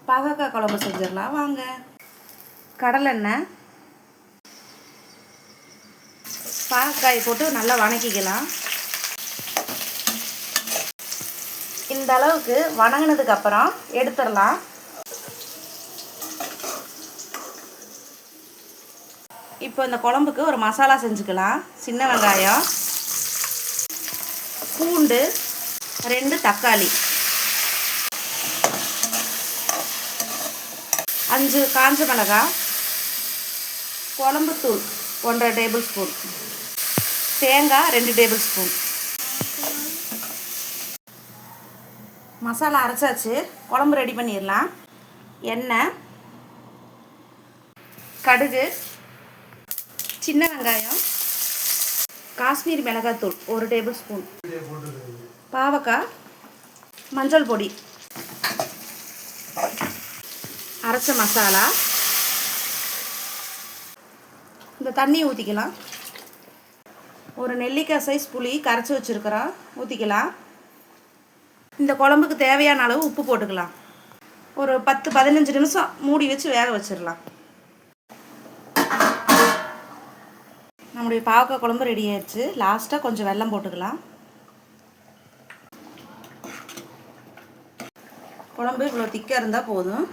பாகக்காய் குழம்பு செஞ்சிடலாம் வாங்க. கடலெண்ணெய், பாகக்காய் போட்டு நல்லா வணக்கிக்கலாம். இந்த அளவுக்கு வணங்கினதுக்கப்புறம் எடுத்துடலாம். இப்போ இந்த குழம்புக்கு ஒரு மசாலா செஞ்சுக்கலாம். சின்ன வெங்காயம், பூண்டு, 2 தக்காளி, 5 காஞ்ச மிளகாய், குழம்புத்தூள் 1½ டேபிள் ஸ்பூன், தேங்காய் 2 டேபிள் ஸ்பூன். மசாலா அரைச்சாச்சு. குழம்பு ரெடி பண்ணிடலாம். எண்ணெய், கடுகு, சின்ன வெங்காயம், காஷ்மீரி மிளகாய்த்தூள் 1 டேபிள் ஸ்பூன், பாவக்காய், மஞ்சள் பொடி, அரைச்ச மசாலா. இந்த தண்ணி ஊற்றிக்கலாம். ஒரு நெல்லிக்காய் சைஸ் புளி கரைச்சி வச்சுருக்கிறோம், ஊற்றிக்கலாம். இந்த குழம்புக்கு தேவையான அளவு உப்பு போட்டுக்கலாம். ஒரு 10-15 நிமிஷம் மூடி வச்சு வேக வச்சிடலாம். நம்முடைய பாவக்காய் குழம்பு ரெடி ஆயிடுச்சு. லாஸ்ட்டாக கொஞ்சம் வெல்லம் போட்டுக்கலாம். குழம்பு இவ்வளோ திக்காக இருந்தால் போதும்.